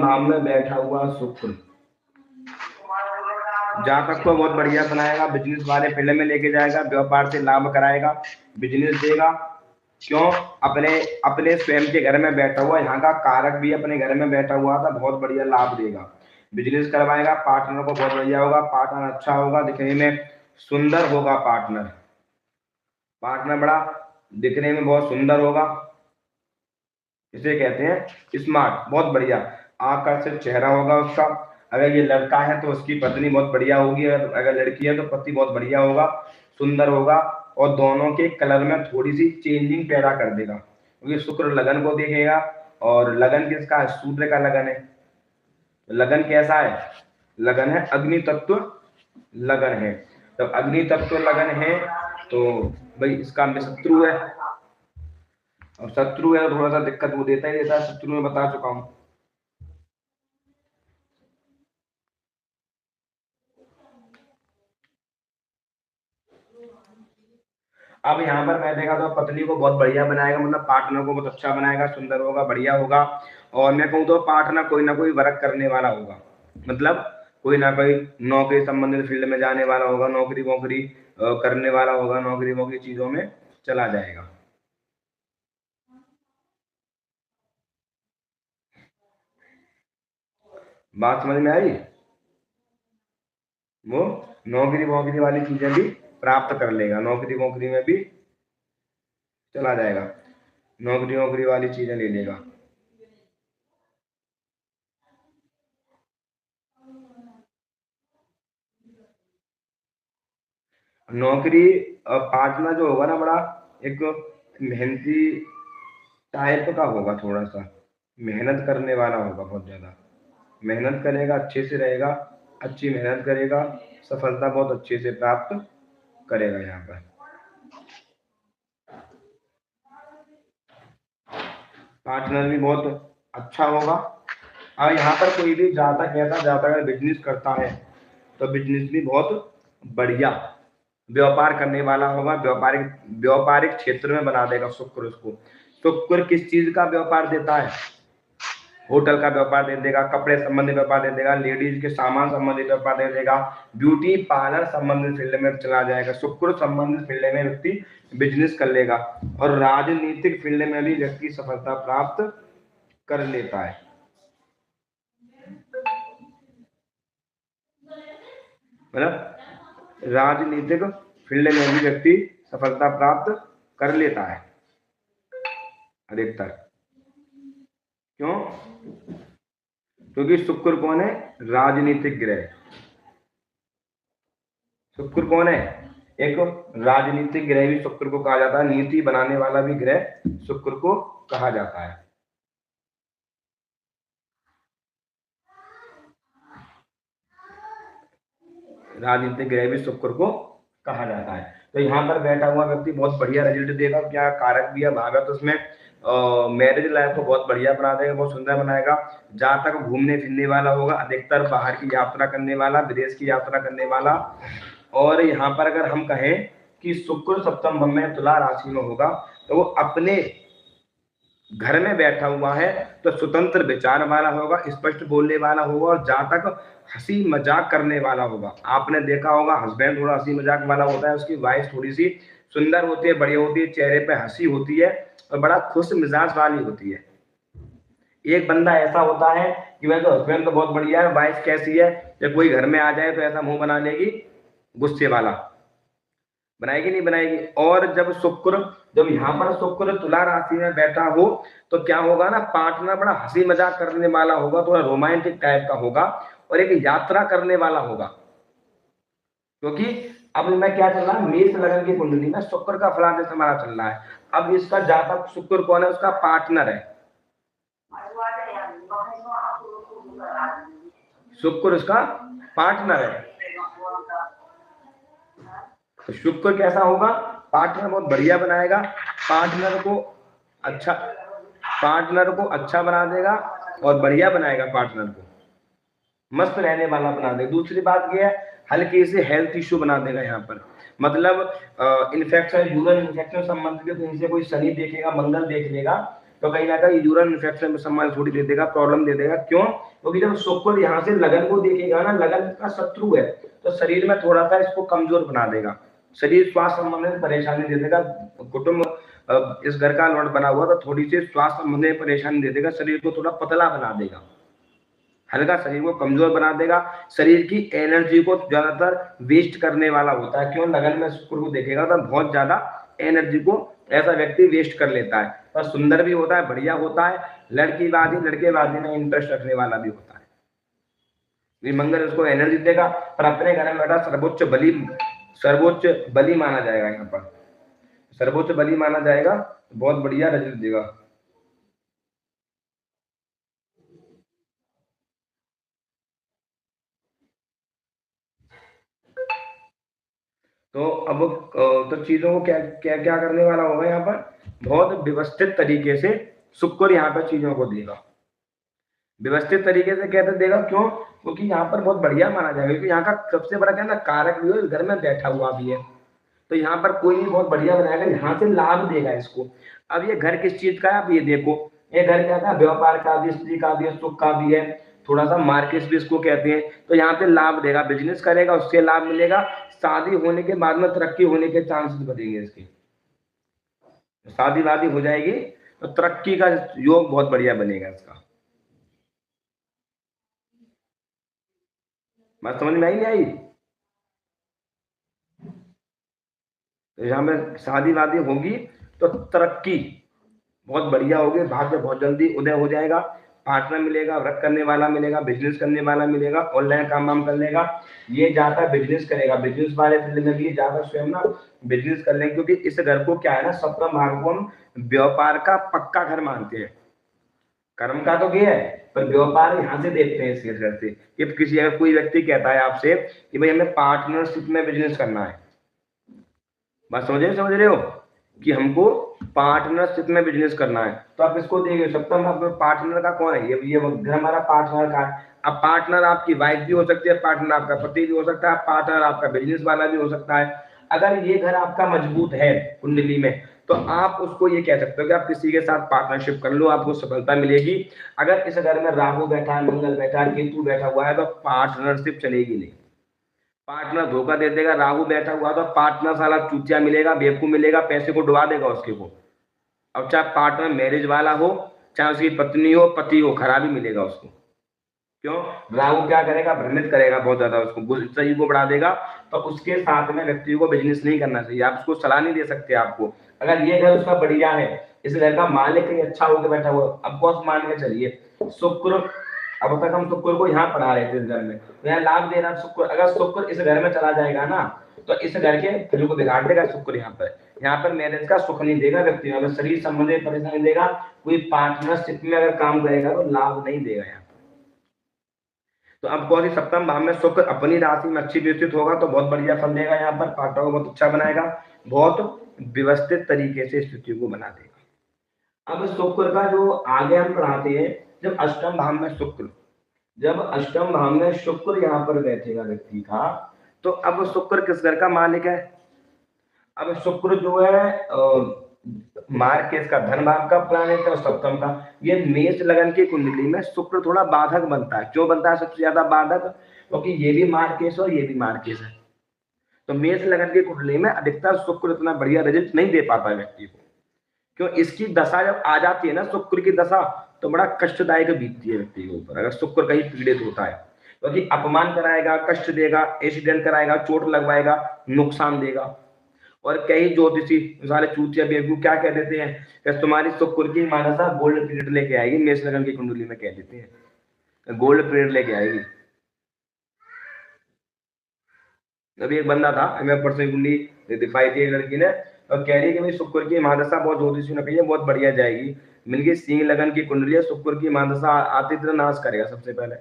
भाव में बैठा हुआ शुक्र जातक को बहुत बढ़िया बनाएगा, बिजनेस वाले फील्ड में लेके जाएगा, व्यापार से लाभ कराएगा, बिजनेस देगा। क्यों? अपने अपने स्वयं के घर में बैठा हुआ, यहाँ का कारक भी अपने घर में बैठा हुआ था, बहुत बढ़िया लाभ देगा, बिजनेस करवाएगा। पार्टनर को बहुत बढ़िया होगा, पार्टनर अच्छा होगा, दिखने में सुंदर होगा, पार्टनर बड़ा दिखने में बहुत सुंदर होगा, इसे कहते हैं स्मार्ट, बहुत बढ़िया आकर्षित चेहरा होगा उसका। अगर ये लड़का है तो उसकी पत्नी बहुत बढ़िया होगी, अगर लड़की है तो पति बहुत बढ़िया होगा, सुंदर होगा, और दोनों के कलर में थोड़ी सी चेंजिंग पैदा कर देगा, क्योंकि शुक्र लगन को देखेगा। और लगन किसका है? सूर्य का लगन है। लगन कैसा है? लगन है अग्नि तत्व लगन है। तो अग्नि तत्व लगन है तो भाई इसका शत्रु है, और शत्रु है तो थोड़ा सा दिक्कत वो देता ही देता है, शत्रु में बता चुका हूं। अब यहाँ पर मैं देखा तो पत्नी को बहुत बढ़िया बनाएगा, मतलब पार्टनर को बहुत अच्छा बनाएगा, सुंदर होगा, बढ़िया होगा। और मैं कहूँ तो पार्टनर कोई ना कोई वर्क करने वाला होगा, मतलब कोई ना कोई नौकरी संबंधित फील्ड में जाने वाला होगा, नौकरी वोकरी करने वाला होगा, नौकरी वोकरी चीजों में चला जाएगा। बात समझ में आई? वो नौकरी वोकरी वाली चीजें भी प्राप्त कर लेगा, नौकरी वोकरी में भी चला जाएगा, नौकरी वोकरी वाली चीजें ले लेगा। नौकरी पार्टनर जो होगा ना, बड़ा एक मेहनती टाइप का होगा, थोड़ा सा मेहनत करने वाला होगा, बहुत ज्यादा मेहनत करेगा, अच्छे से रहेगा, अच्छी मेहनत करेगा, सफलता बहुत अच्छे से प्राप्त करेगा। यहाँ पर पार्टनर भी बहुत अच्छा होगा। और यहाँ पर कोई भी जातक ऐसा जातक अगर बिजनेस करता है तो बिजनेस भी बहुत बढ़िया व्यापार करने वाला होगा, व्यापारिक क्षेत्र में बना देगा शुक्र उसको। शुक्र किस चीज का व्यापार देता है? होटल का व्यापार दे देगा, कपड़े संबंधित व्यापार दे देगा, लेडीज के सामान संबंधित व्यापार दे देगा, ब्यूटी पार्लर संबंधित फील्ड में चला जाएगा, शुक्र संबंधित फील्ड में व्यक्ति बिजनेस कर लेगा। और राजनीतिक फील्ड में भी व्यक्ति सफलता प्राप्त कर लेता है। मतलब राजनीतिक फील्ड में भी व्यक्ति सफलता प्राप्त कर लेता है अधिकतर। क्यों? क्योंकि शुक्र कौन है? राजनीतिक ग्रह। शुक्र कौन है? एक राजनीतिक ग्रह भी शुक्र को कहा जाता है, नीति बनाने वाला भी ग्रह शुक्र को कहा जाता है। राजनीतिक ग्रह भी शुक्र को कहा जाता है। तो यहाँ पर बैठा हुआ व्यक्ति बहुत बढ़िया रिजल्ट देगा। क्या कारक भी है, भाग है, तो उसमें मैरिज लाइफ को बहुत बढ़िया बना देगा, बहुत सुंदर बनाएगा। जहाँ तक घूमने फिरने वाला होगा, अधिकतर बाहर की यात्रा करने वाला, विदेश की यात्रा करने वाला। और यहाँ पर अगर हम कहें कि शुक्र सप्तम भाव में तुला राशि में होगा तो वो अपने घर में बैठा हुआ है तो स्वतंत्र विचार वाला होगा, स्पष्ट बोलने वाला होगा, और जहाँ तक हंसी मजाक करने वाला होगा। आपने देखा होगा हस्बैंड थोड़ा हंसी मजाक वाला होता है, उसकी वाइफ थोड़ी सी सुंदर होती है, बढ़िया होती है, चेहरे पे हंसी होती है और बड़ा खुश मिजाज वाली होती है। एक बंदा ऐसा होता है कि वह तो हस्बैंड तो बहुत बढ़िया है, वाइफ कैसी है, जब कोई घर में आ जाए तो ऐसा मुंह बना लेगी, गुस्से वाला बनाएगी, नहीं बनाएगी। और जब यहाँ पर शुक्र तुला राशि में बैठा हो तो क्या होगा ना, पार्टनर बड़ा हंसी मजाक करने वाला होगा, थोड़ा रोमांटिक टाइप का होगा, और एक यात्रा करने वाला होगा। क्योंकि अब मैं क्या चल रहा है, मेष लगन की कुंडली में शुक्र का फलादेश हमारा चल रहा है। अब इसका जातक शुक्र कौन है? उसका पार्टनर है शुक्र, उसका पार्टनर है। तो शुक्र कैसा होगा? पार्टनर बहुत बढ़िया बनाएगा, पार्टनर को अच्छा बना देगा और बढ़िया बनाएगा, पार्टनर को मस्त रहने वाला बना देगा। दूसरी बात यह है, हल्के से हेल्थ इश्यू बना देगा। यहाँ पर मतलब इन्फेक्शन, यूरिन इन्फेक्शन संबंधित कहीं से कोई शनि देखेगा, मंगल देख लेगा तो कहीं ना कहीं यूरिन इन्फेक्शन में संबंध थोड़ी दे देगा, प्रॉब्लम दे देगा। क्यों? क्योंकि जब शुक्र यहाँ से लगन को देखेगा ना, लगन का शत्रु है, तो शरीर में थोड़ा सा इसको कमजोर बना देगा, शरीर स्वास्थ्य संबंधित परेशानी दे देगा। कुटुंब इस घर का लॉर्ड बना हुआ तो थोड़ी सी स्वास्थ्य संबंधी परेशानी दे देगा, शरीर को थोड़ा पतला बना देगा, हल्का शरीर को कमजोर बना देगा, शरीर की एनर्जी को ज्यादातर वेस्ट करने वाला होता है। क्यों? लगन में शुक्र को देखेगा तो बहुत ज्यादा एनर्जी को ऐसा व्यक्ति वेस्ट कर लेता है। पर सुंदर भी होता है, बढ़िया होता है, लड़केबाजी में इंटरेस्ट रखने वाला भी होता है। मंगल उसको एनर्जी देगा, पर अपने घर में बैठा सर्वोच्च बलि माना जाएगा। यहाँ पर सर्वोच्च बलि माना जाएगा, बहुत बढ़िया रिजल्ट देगा। तो अब तो चीजों को क्या क्या क्या करने वाला होगा यहाँ पर, बहुत व्यवस्थित तरीके से शुक्र यहाँ पर चीजों को देगा, व्यवस्थित तरीके से कैसे देगा? क्यों? क्योंकि यहाँ पर बहुत बढ़िया माना जाएगा, क्योंकि यहाँ का सबसे बड़ा क्या है ना, कारक भी है, घर में बैठा हुआ भी है, तो यहाँ पर कोई भी बहुत बढ़िया बनाएगा, यहाँ से लाभ देगा इसको। अब ये घर किस चीज का है? आप ये देखो, ये घर क्या था? व्यापार का भी, स्त्री का भी है, सुख का भी है, थोड़ा सा मार्केट भी इसको कहते हैं। तो यहाँ पे लाभ देगा, बिजनेस करेगा उससे लाभ मिलेगा, शादी होने के बाद में तरक्की होने के चांसेस बढ़ेंगे इसके, शादी वादी हो जाएगी तो तरक्की का योग बहुत बढ़िया बनेगा इसका। बात समझ में आई नहीं आई? तो यहाँ में शादी वादी होगी तो तरक्की बहुत बढ़िया होगी, भाग्य बहुत जल्दी उदय हो जाएगा, पार्टनर मिलेगा, वर्क करने वाला मिलेगा, बिजनेस करने वाला मिलेगा, ऑनलाइन काम वाम कर लेगा। ये ज्यादा बिजनेस करेगा, बिजनेस वाले फील्ड में भी ज्यादा स्वयं ना बिजनेस कर लेंगे, क्योंकि इस घर को क्या है ना, सप्तम भाव को हम व्यापार का पक्का घर मानते हैं। कर्म का तो क्या है, पर व्यापार यहाँ से देखते हैं इस घर से। कि किसी अगर कोई व्यक्ति कहता है आपसे कि भाई हमें पार्टनरशिप में बिजनेस करना है, बात समझ रहे हो, कि हमको पार्टनरशिप में बिजनेस करना है, तो आप इसको देखिए सप्तम भाव में पार्टनर का कौन है? ये घर हमारा पार्टनर का है। अब पार्टनर आपकी वाइफ भी हो सकती है, पार्टनर आपका पति भी हो सकता है, पार्टनर आपका बिजनेस वाला भी हो सकता है। अगर ये घर आपका मजबूत है कुंडली में, तो आप उसको ये कह सकते हो कि आप किसी के साथ पार्टनरशिप कर लो, आपको सफलता मिलेगी। अगर इस घर में राहु बैठा है, मंगल बैठा है, केतु बैठा हुआ है, तो पार्टनरशिप चलेगी नहीं, पार्टनर धोखा दे देगा। राहु बैठा हुआ तो पार्टनर साला चूतिया मिलेगा, बेवकूफ मिलेगा, पैसे को डुबा देगा उसके को। अब चाहे पार्टनर मैरिज वाला हो, चाहे उसकी पत्नी हो, पति हो, खराबी मिलेगा उसको। क्यों? राहु क्या करेगा? भ्रमित करेगा बहुत ज्यादा, उसको सही को बढ़ा देगा। तो उसके साथ में व्यक्ति को बिजनेस नहीं करना चाहिए, आप उसको सलाह नहीं दे सकते। आपको अगर ये घर उसका बढ़िया है, इस घर का मालिक कहीं अच्छा होकर बैठा हुआ, अब कौन मान के चलिए शुक्र, अब तक हम शुक्र को यहाँ पढ़ा रहे थे इस घर में, तो यहाँ लाभ दे रहा शुक्र। अगर शुक्र इस घर में चला जाएगा ना, तो इस घर के फिर को बिगाड़ देगा शुक्र। यहाँ पर मैरिज का सुख नहीं देगा व्यक्ति, अगर शरीर संबंधी परेशानी देगा, कोई पार्टनरशिप में अगर काम करेगा तो लाभ नहीं देगा यहाँ। तो अब कौन सी सप्तम भाव में शुक्र अपनी राशि में अच्छी व्यवस्थित होगा तो बहुत बढ़िया फल देगा, यहाँ पर पार्टनर को बहुत अच्छा बनाएगा, बहुत व्यवस्थित तरीके से स्थिति को बना देगा। अब शुक्र का जो आगे हम पढ़ाते हैं, जब अष्टम भाव में शुक्र, जब अष्टम भाव में शुक्र यहाँ पर बैठेगा व्यक्ति का, तो अब शुक्र किस घर का मालिक है? अब शुक्र जो है मार्केट का धन भाव का प्लानेट है और सप्तम का। ये मेष लगन की कुंडली में शुक्र थोड़ा बाधक बनता है। क्यों बनता है सबसे ज्यादा बाधक? क्योंकि ये भी मार्केश और ये भी मार्केश है। तो मेष लगन की कुंडली में अधिकतर शुक्र इतना बढ़िया रिजल्ट नहीं दे पाता है व्यक्ति को। क्यों? इसकी दशा जब आ जाती है ना, शुक्र की दशा, तो बड़ा कष्टदायक बीतती है व्यक्ति के ऊपर, अगर शुक्र कहीं पीड़ित होता है। क्योंकि अपमान कराएगा, कष्ट देगा, एक्सीडेंट कराएगा, चोट लगवाएगा, नुकसान देगा। और कई ज्योतिषी सारे चूतिया बेवकूफ क्या कह देते हैं कि तुम्हारी शुक्र की मानसा गोल्ड पीरियड लेके आएगी, मेष लगन की कुंडली में कह देते हैं गोल्ड पीरियड लेके आएगी। अभी एक बंदा था, मैं परसों कुंडली दिखाई थी एक लड़की ने, और कह रही है कि भाई शुक्र की महादशा बहुत ज्योतिषी ने कही है बहुत बढ़िया जाएगी। मिल सिंह लगन की कुंडली है, शुक्र की महादशा आती तरह नाश करेगा सबसे पहले।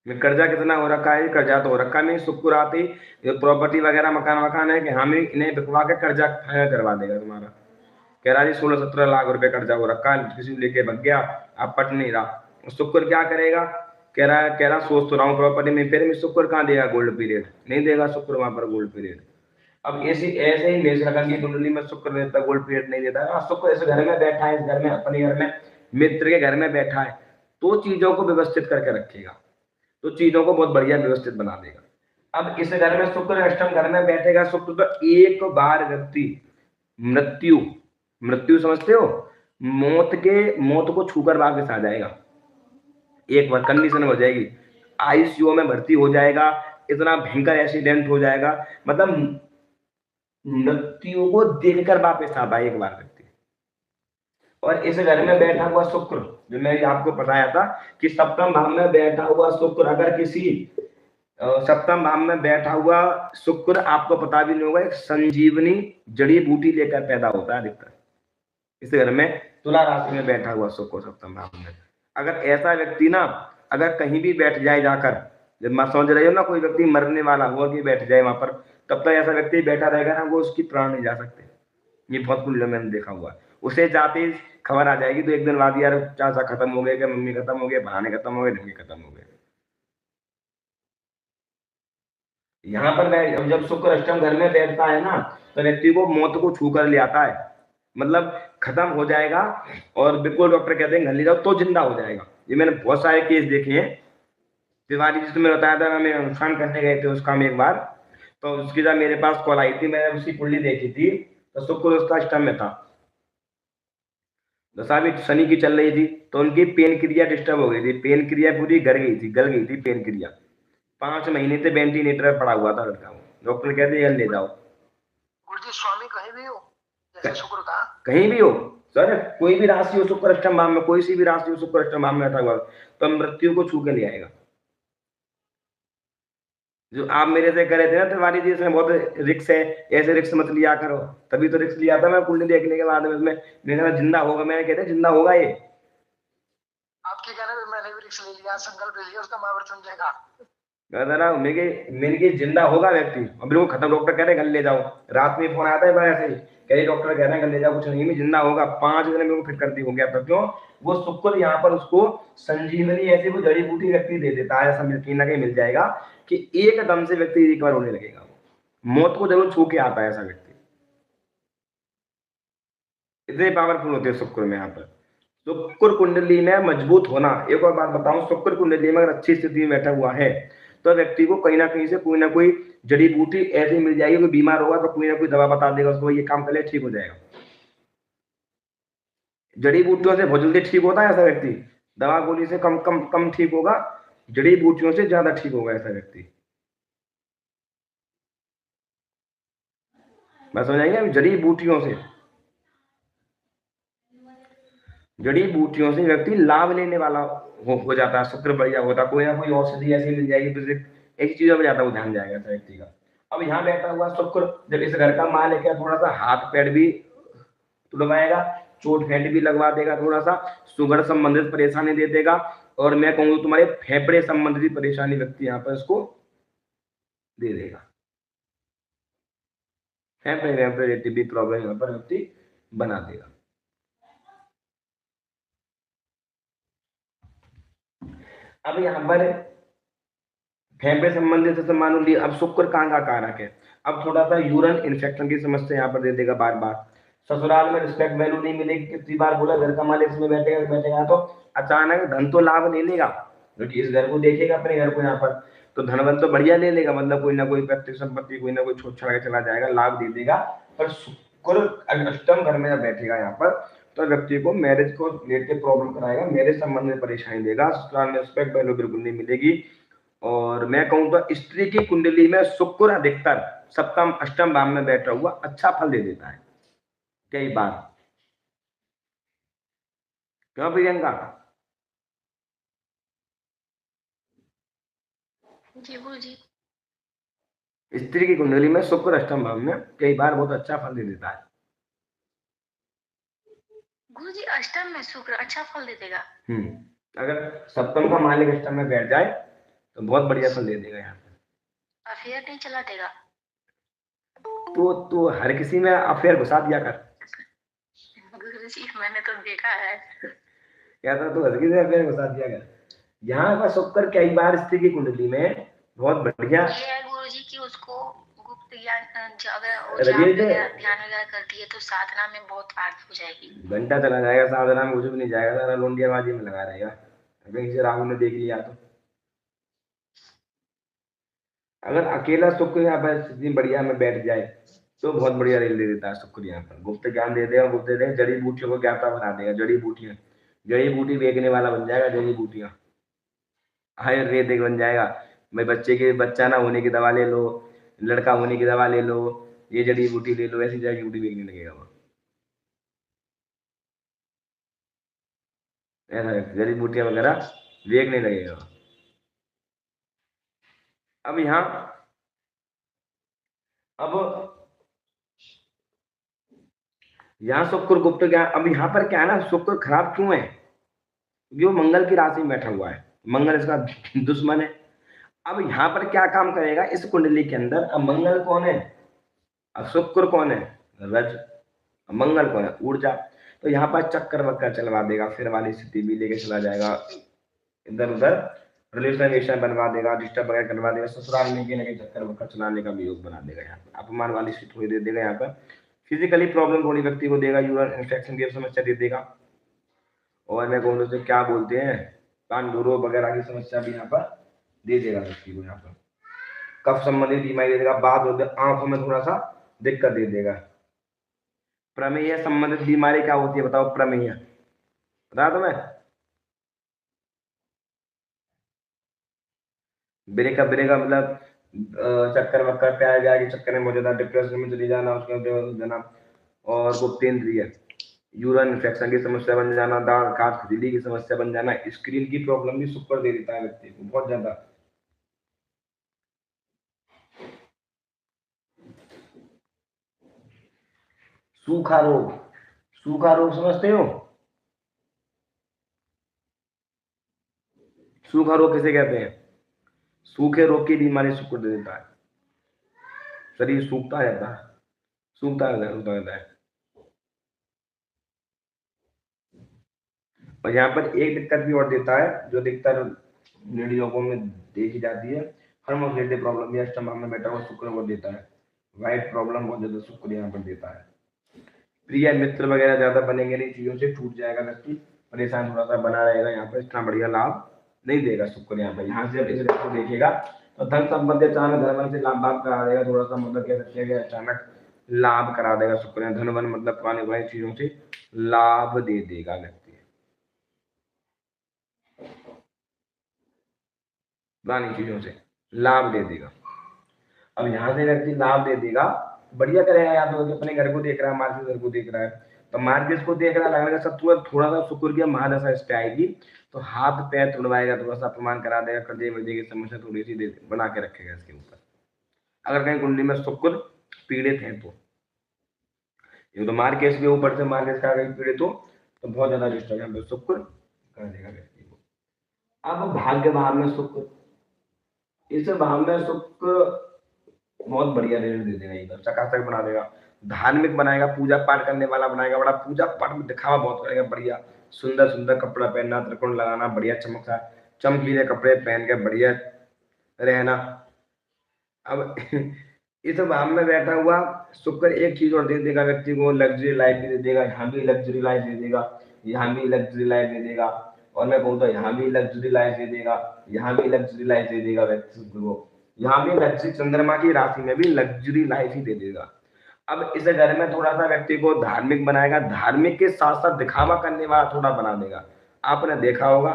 कर्जा कितना हो रखा है? कर्जा तो हो रखा नहीं, शुक्र आते ही प्रॉपर्टी वगैरह मकान है कि हमें इन्हें बिकवा के कर्जा करवा देगा तुम्हारा। कह रहा जी 16-17 लाख रुपए कर्जा हो रखा है, किसी लेके भग गया, अब पट नहीं रहा। शुक्र क्या करेगा? कह रहा सोच तो रहा हूँ प्रॉपर्टी में, फिर भी शुक्र कहाँ देगा गोल्ड पीरियड? नहीं देगा शुक्र वहां पर गोल्ड पीरियड। अब ऐसे ही मेष लगन की कुंडली में शुक्र देता, गोल्ड पीरियड नहीं देता। शुक्र इस घर में बैठा है, इस घर में अपने घर में मित्र के घर में बैठा है, तो चीजों को व्यवस्थित करके रखेगा, तो चीजों को बहुत बढ़िया व्यवस्थित बना देगा। अब इस घर में शुक्र अष्टम घर में बैठेगा शुक्र, तो एक बार व्यक्ति मृत्यु मृत्यु समझते हो, मौत को छूकर वापस आ जाएगा। एक बार कंडीशन हो जाएगी, आईसीयू में भर्ती हो जाएगा, इतना भयंकर एक्सीडेंट हो जाएगा, मतलब मृत्यु को देखकर वापस आता है एक बार व्यक्ति। और इस घर में बैठा हुआ शुक्र, जो मैं आपको बताया था कि सप्तम भाव में बैठा हुआ शुक्र, अगर किसी सप्तम भाव में बैठा हुआ शुक्र, आपको पता भी नहीं होगा, एक संजीवनी जड़ी बूटी लेकर पैदा होता है अधिकतर। इस घर में तुला राशि में बैठा हुआ शुक्र सप्तम भाव में, अगर ऐसा व्यक्ति ना अगर कहीं भी बैठ जाए जाकर, जब मैं समझ रही हूँ ना, कोई व्यक्ति मरने वाला हुआ कि बैठ जाए वहां पर, तब तक ऐसा व्यक्ति बैठा रहेगा ना, वो उसकी प्राण नहीं जा सकते। ये बहुत कुछ मैंने देखा हुआ है। उसे जाते ही खबर आ जाएगी तो एक दिन बाद, यार चाचा खत्म हो गए, क्या मम्मी खत्म हो गए, बहाने खत्म हो गए, ढंगे खत्म हो गए। यहाँ पर जब शुक्र अष्टम घर में बैठता है ना, तो व्यक्ति को मौत को छू कर ले आता है, मतलब खत्म हो जाएगा, और बिल्कुल डॉक्टर कहते हैं घर ले जाओ तो जिंदा हो जाएगा। ये मैंने बहुत सारे केस देखे हैं। तिवारी जिसमें मैंने बताया था, मैं अनुष्ठान करने गए थे उसका में एक बार, तो उसकी जब मेरे पास कॉल आई थी, मैंने उसकी कुंडली देखी थी, तो शुक्र उसका अष्टम में था, दशा भी शनि की चल रही थी, तो उनकी पेन क्रिया डिस्टर्ब हो गई थी, पेन क्रिया पूरी गल गई थी पेन क्रिया। 5 महीने से वेंटिलेटर पड़ा हुआ था लड़का, डॉक्टर कहते हैं ले जाओ। गुरुजी स्वामी कहीं भी हो, जैसे शुक्र का कहीं भी हो सर, कोई भी राशि हो शुक्र अष्टम भाव में, कोई सी भी राशि हो शुक्र अष्टम भाव में बैठा हुआ, तो मृत्यु को छू के ले आएगा। जो आप मेरे से करे थे ना तिवारी जी, इसमें बहुत रिक्स है, ऐसे रिक्स मत लिया करो, तभी तो रिक्स लिया था मैं कुंडली देखने के बाद में, उसमें मैंने जिंदा होगा, मैंने कहते जिंदा होगा ये, आपके कहने पे मैंने भी रिक्स ले लिया, संकल्प ले लिया, उसका महाव्रत समझेगा। मेरे जिंदा होगा व्यक्ति, अब बिल्कुल खत्म, डॉक्टर कह रहे घर ले जाओ, रात में फोन आता है बड़ा ऐसे ही, कह रहे डॉक्टर कह रहे हैं घर ले जाओ, कुछ नहीं, मैं जिंदा होगा, 5 दिन में वो फिट करती हो गया था। क्यों? वो शुक्र यहाँ पर उसको संजीवनी ऐसी वो जड़ी बूटी व्यक्ति दे देता है, ऐसा कहीं ना कहीं मिल जाएगा कि एकदम से व्यक्ति रिकवर होने लगेगा, मौत को जरूर छू के आता है ऐसा व्यक्ति। इतने पावरफुल होते हैं शुक्र में यहाँ पर। शुक्र कुंडली में मजबूत होना, एक और बात बताऊं, शुक्र कुंडली में अगर अच्छी स्थिति में बैठा हुआ है, तो व्यक्ति को कहीं ना कहीं से कोई ना कोई जड़ी बूटी ऐसी मिल जाएगी, कोई बीमार होगा तो कोई ना कोई दवा बता देगा उसको, ये काम कर ले ठीक हो जाएगा। जड़ी बूटियों से बहुत जल्दी ठीक होता है ऐसा व्यक्ति, दवा गोली से कम कम कम ठीक होगा, जड़ी बूटियों से ज्यादा ठीक होगा ऐसा व्यक्ति। मैं समझाइए, जड़ी बूटियों से व्यक्ति लाभ लेने वाला हो जाता है, शुक्र बढ़िया होता है, कोई ना कोई औषधि ऐसी मिल जाएगी, तो ऐसी चीजों में ज्यादा वो ध्यान जाएगा ऐसा व्यक्ति का। अब यहाँ बैठा हुआ शुक्र जब इस घर का मालिक है, थोड़ा सा हाथ पैर भी तुड़वाएगा, चोट फेंट भी लगवा देगा, थोड़ा सा शुगर संबंधित परेशानी दे देगा, और मैं कहूंगा तुम्हारे फेफड़े संबंधित परेशानी व्यक्ति यहाँ पर इसको दे देगा, फेफड़े भी प्रॉब्लम यहाँ पर व्यक्ति बना देगा। अब यहाँ पर फेफड़े संबंधित से मान लीजिए, अब शुक्र कहाँ का कारक है, अब थोड़ा सा यूरिन इन्फेक्शन की समस्या यहाँ पर दे देगा बार बार, ससुराल में रिस्पेक्ट वैल्यू नहीं मिलेगी, कितनी बार बोला घर का मालिक इसमें बैठेगा तो अचानक धन तो लाभ ले लेगा, क्योंकि इस घर को देखेगा अपने घर को यहाँ पर, तो धनवन तो बढ़िया ले लेगा, मतलब कोई ना कोई पैतृक संपत्ति कोई ना कोई छोट छड़ा चला जाएगा, लाभ दे देगा। पर शुक्र अष्टम घर में जब बैठेगा यहाँ पर, तो व्यक्ति को मैरिज को रिलेटेड प्रॉब्लम कराएगा, मैरिज संबंध में परेशानी देगा, ससुराल में रिस्पेक्ट वैल्यू बिल्कुल नहीं मिलेगी। और मैं कहूँ तो स्त्री की कुंडली में शुक्र अधिकतर सप्तम अष्टम भाव में बैठा हुआ अच्छा फल दे देता है कई बार। क्यों प्रियंका? जी गुरुजी। स्त्री की कुंडली में शुक्र अष्टम भाव में कई बार बहुत अच्छा फल दे देता है। गुरुजी अष्टम में शुक्र अच्छा फल दे देगा? अगर सप्तम का मालिक अष्टम में बैठ जाए तो बहुत बढ़िया फल दे देगा। यहाँ पे अफेयर नहीं चला देगा? तो हर किसी में अफेयर घुसा दिया कर। गुरुजी मैंने तो देखा है। क्या था, तो हर किसी में अफेयर घुसा दिया कर। यहाँ का शुक्र कई बार स्त्री की कुंडली में बहुत बढ़िया ये है गुरुजी कि उसको गुप्त ज्ञान अगर ध्यान वगैरह करती है तो साधना में बहुत आगे हो जाएगी। घंटा चला जाएगा साधना में, कुछ भी नहीं जाएगा, सारा लोंडियाबाजी में लगा रहेगा। कहीं से राहु ने देख लिया तो। अगर अकेला शुक्र यहाँ पर स्थिति बढ़िया में बैठ जाए तो बहुत बढ़िया रेल दे देता है शुक्र यहाँ पर। गुप्त ज्ञान दे देगा, गुप्त दे देगा, जड़ी बूटियों को ज्ञाता बना देगा। जड़ी बूटी बेचने वाला बन जाएगा। जड़ी बूटियां आयुर्वेदिक बन जाएगा। भाई बच्चे के बच्चा ना होने की दवा ले लो, लड़का होने की दवा ले लो, ये जड़ी बूटी ले लो, ऐसी जड़ी बूटी बेचने लगेगा वो। ऐसा जड़ी बूटियां वगैरह बेचने लगेगा। अब यहाँ शुक्र गुप्त ज्ञान। अब यहाँ पर क्या है ना, शुक्र खराब क्यों है? क्योंकि वो मंगल की राशि में बैठा हुआ है, मंगल इसका दुश्मन है। अब यहाँ पर क्या काम करेगा इस कुंडली के अंदर? अब मंगल कौन है? अब शुक्र कौन है? रज। मंगल कौन है? ऊर्जा। तो यहाँ पर चक्कर वक्कर चलवा देगा, फिर वाली स्थिति भी लेके चला जाएगा, इधर उधर रिलेशन बनवा देगा, डिस्टर्ब वगैरह करवा देगा, ससुराल में कहीं चक्कर वक्कर चलाने का भी योग बना देगा। यहाँ पर अपमान वाली स्थिति थोड़ी दे देगा। यहाँ पर फिजिकली प्रॉब्लम थोड़ी व्यक्ति को देगा, यूरिन इन्फेक्शन की समस्या दे देगा। और मैं कहूँ तो क्या बोलते हैं, पांडुरो वगैरह की समस्या भी यहाँ पर दे देगा व्यक्ति को। यहाँ पर कफ संबंधित बीमारी दे देगा, बाद आंखों में थोड़ा सा दिक्कत दे देगा। प्रमेय संबंधित बीमारी क्या होती है बताओ? प्रमेय बता दो। मैं ब्रेकअप मतलब चक्कर वक्कर पे आ गया कि चक्कर में बहुत ज्यादा डिप्रेशन में चली जाना, उसके जाना। और गुप्तेंद्रिय यूरिन इन्फेक्शन की समस्या बन जाना, दांत काट खुजली की समस्या बन जाना, स्क्रीन की प्रॉब्लम भी शुक्र दे देता है व्यक्ति को बहुत ज्यादा। सूखा रोग समझते हो? सूखा रोग किसे कहते हैं? सूखे रोग की बीमारी शुक्र दे देता है। शरीर सूखता रहता है, सूखता रहता है। और यहाँ पर एक दिक्कत भी और देता है, जो अधिकतर लेडीजों में देखी जाती है, हार्मोन प्रॉब्लम या स्टमक में बैठा हुआ शुक्र वो देता है। वाइट प्रॉब्लम बहुत ज्यादा शुक्र यहाँ पर देता है। प्रिय मित्र वगैरह ज्यादा बनेंगे नहीं, चीजों से छूट जाएगा व्यक्ति, परेशान थोड़ा सा बना रहेगा। यहाँ पर इतना बढ़िया लाभ नहीं देगा शुक्र। यहाँ पर यहाँ से इस रेखा को देखेगा तो धन संबंधी अचानक धन से लाभ भाग करा देगा, थोड़ा सा मतलब कह सकते हैं कि अचानक लाभ करा देगा शुक्र। धन वन मतलब पुराने पुरानी चीजों से लाभ दे देगा व्यक्ति, पुरानी चीजों से लाभ दे देगा। अब यहाँ से व्यक्ति लाभ दे देगा, बढ़िया करेगा। या तो अपने घर को देख रहा है, मार्केट घर को देख रहा है, तो मार्केट को देख रहा है, लगने का सब थोड़ा सा शुक्र की महादशा इस पे आएगी तो हाथ पैर तुड़वाएगा, थोड़ा सा अपमान करा देगा, कर्जे वर्जे की समस्या थोड़ी सी बना के रखेगा इसके ऊपर। अगर कहीं कुंडली में शुक्र पीड़ित है तो, ये तो मार्केट के ऊपर से मार्केट का अगर पीड़ित हो तो बहुत ज्यादा डिस्टर्ब शुक्र कर देगा व्यक्ति को। अब भाग्य भाव में शुक्र, इस भाव में शुक्र बहुत बढ़िया रिजल्ट दे देगा, एकदम चकाचक बना देगा, धार्मिक बनाएगा, पूजा पाठ करने वाला बनाएगा। बड़ा पूजा पाठ में दिखावा बहुत करेगा, बढ़िया सुंदर सुंदर कपड़ा पहनना, त्रिकोण लगाना, बढ़िया चमकीले कपड़े पहन के बढ़िया रहना। अब इस भाव में बैठा हुआ शुक्र एक चीज और दे देगा व्यक्ति को, लग्जरी लाइफ भी दे देगा। यहाँ भी लग्जरी लाइफ दे देगा, यहाँ भी लग्जरी लाइफ दे देगा, और मैं कहूँ तो यहाँ भी लग्जरी लाइफ दे देगा, यहाँ भी लग्जरी लाइफ दे देगा व्यक्ति को। यहाँ भी लग्जरी, चंद्रमा की राशि में भी लग्जरी लाइफ ही दे देगा। अब इस घर में थोड़ा सा व्यक्ति को धार्मिक बनाएगा, धार्मिक के साथ साथ दिखावा करने वाला थोड़ा बना देगा। आपने देखा होगा,